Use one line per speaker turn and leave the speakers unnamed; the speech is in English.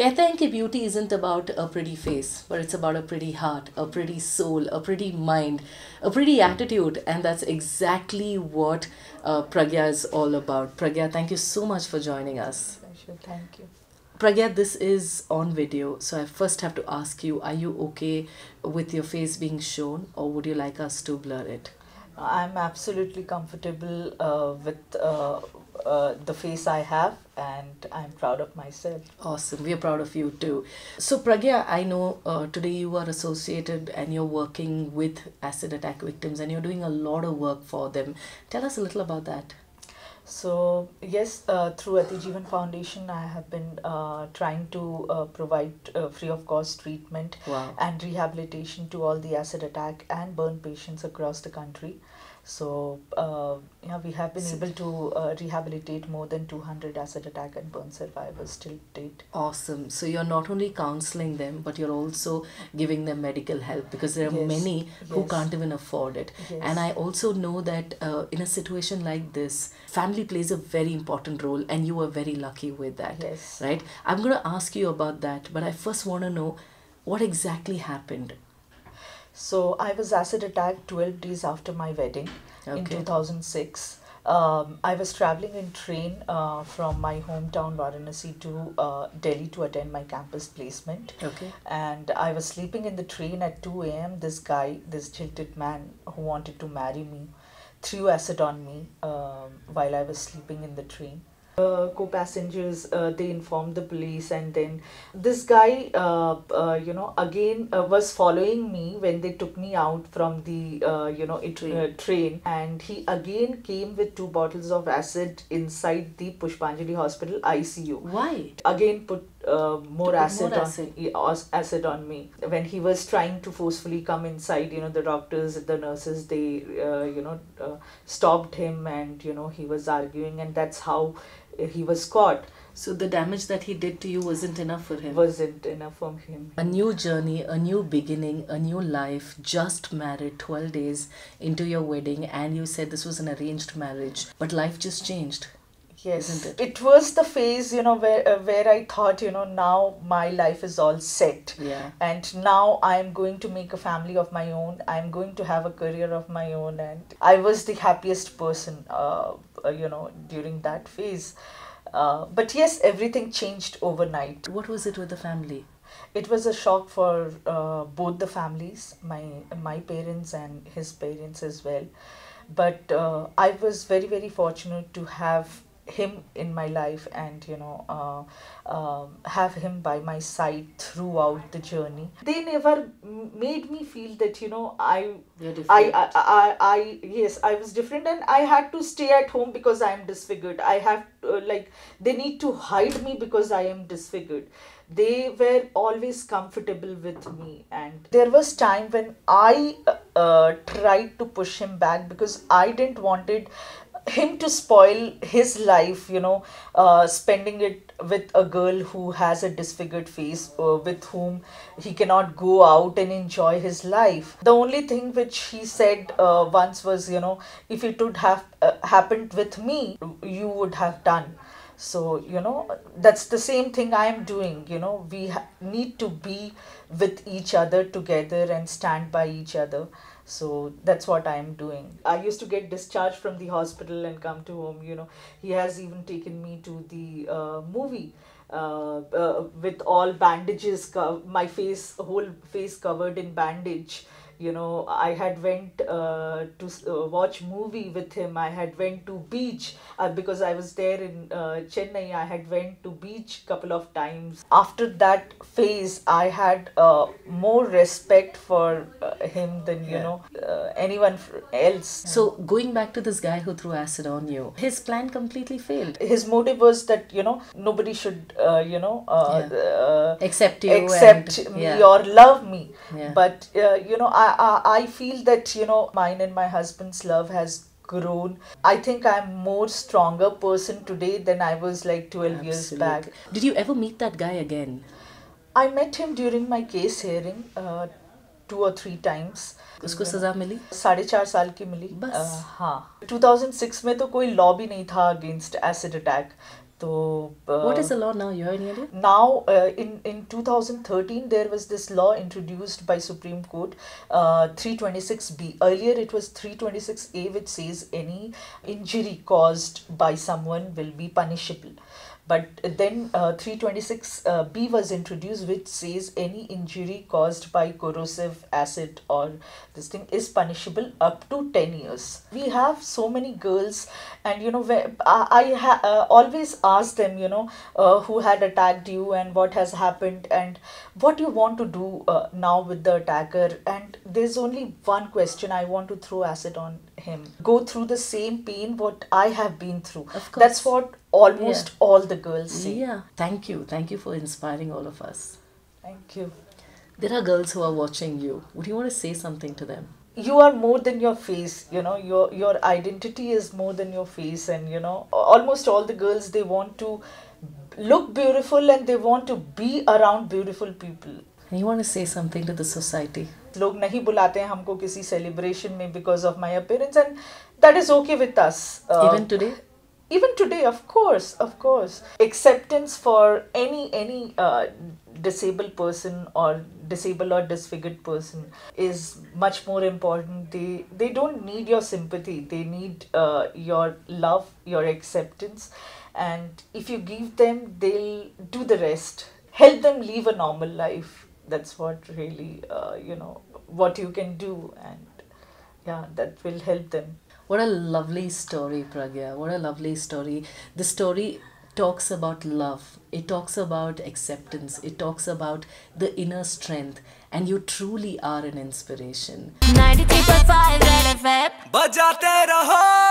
कहते हैं कि beauty isn't about a pretty face, but it's about a pretty heart, a pretty soul, a pretty mind, a pretty attitude, and that's exactly what Pragya is all about. Pragya, thank you so much for joining us.
Pleasure, thank you.
Pragya, this is on video, so I first have to ask you, are you okay with your face being shown, or would you like us to blur it?
I'm absolutely comfortable with the face I have, and I'm proud of myself.
Awesome. We are proud of you too. So, Pragya, I know today you are associated and you're working with acid attack victims and you're doing a lot of work for them. Tell us a little about that.
So yes, through Ati Jeevan Foundation, I have been trying to provide free of cost treatment
Wow.
and rehabilitation to all the acid attack and burn patients across the country. So yeah, we have been able to rehabilitate more than 200 acid attack and burn survivors till date.
Awesome. So you're not only counseling them, but you're also giving them medical help because there are
Yes.
many who
Yes.
can't even afford it.
Yes.
And I also know that in a situation like this, family plays a very important role, and you were very lucky with that.
Yes.
Right? I'm going to ask you about that, but I first want to know what exactly happened.
So I was acid attacked 12 days after my wedding in
Okay.
2006. I was traveling in train from my hometown Varanasi to Delhi to attend my campus placement.
Okay.
And I was sleeping in the train at 2 a.m. This guy, this jilted man who wanted to marry me, threw acid on me while I was sleeping in the train. Co-passengers, they informed the police, and then this guy again was following me when they took me out from the train, and he again came with 2 bottles of acid inside the Pushpanjali Hospital ICU.
Why?
Again put more
put
acid
more
on acid on me. When he was trying to forcefully come inside, the doctors, the nurses, they stopped him, and he was arguing, and that's how he was caught.
So the damage that he did to you wasn't enough for him.
Wasn't enough for him.
A new journey, a new beginning, a new life, just married 12 days into your wedding, and you said this was an arranged marriage, but life just changed.
Yes,
Isn't it?
it was the phase, where I thought, now my life is all set.
Yeah.
And now I'm going to make a family of my own. I'm going to have a career of my own. And I was the happiest person, during that phase. But yes, everything changed overnight.
What was it with the family?
It was a shock for both the families, my parents and his parents as well. But I was very, very fortunate to have him in my life, and have him by my side throughout the journey. They never made me feel that
You're different.
yes, I was different, and I had to stay at home because I am disfigured. I have they need to hide me because I am disfigured. They were always comfortable with me, and there was time when I tried to push him back because I didn't wanted him to spoil his life, spending it with a girl who has a disfigured face, with whom he cannot go out and enjoy his life. The only thing which he said once was, if it would have happened with me, you would have done. So, that's the same thing I am doing. We need to be with each other together and stand by each other. So that's what I am doing. I used to get discharged from the hospital and come to home. He has even taken me to the movie with all bandages, my whole face covered in bandage. I had went to watch movie with him. I had went to beach because I was there in Chennai. I had went to beach couple of times. After that phase, I had more respect for him than anyone else.
So going back to this guy who threw acid on you, his plan completely failed.
His motive was that nobody should
Accept you
accept
and-
me
yeah.
or love me.
Yeah.
But I feel that mine and my husband's love has grown. I think I'm more stronger person today than I was like 12 years back.
Absolutely. Did you ever meet that guy again?
I met him during my case hearing 2 or 3 times.
उसको सजा मिली?
4.5 साल की मिली.
बस?
हाँ. 2006 में तो कोई law भी नहीं था against acid attack. So,
What is the law now? You're in India?
now, in 2013, there was this law introduced by Supreme Court, 326B. Earlier, it was 326A, which says any injury caused by someone will be punishable. But then 326B was introduced, which says any injury caused by corrosive acid or this thing is punishable up to 10 years. We have so many girls, and always ask them, who had attacked you and what has happened and what you want to do now with the attacker. And there's only one question: I want to throw acid on him. Go through the same pain what I have been through.
Of course.
That's what almost all the girls say.
Yeah. Thank you. Thank you for inspiring all of us.
Thank you.
There are girls who are watching you. Would you want to say something to them?
You are more than your face, your identity is more than your face. And almost all the girls, they want to look beautiful and they want to be around beautiful people.
And you want to say something to the society?
लोग नहीं बुलाते हैं हमको किसी celebration में because of my appearance, and that is okay with us.
Even today?
Even today, of course. Acceptance for any disabled person or disabled or disfigured person is much more important. They don't need your sympathy. They need your love, your acceptance. And if you give them, they'll do the rest. Help them live a normal life. That's what really, what you can do. And yeah, that will help them.
What a lovely story, Pragya. What a lovely story. The story talks about love. It talks about acceptance. It talks about the inner strength. And you truly are an inspiration.
93.5 Red FM. बजाते रहो.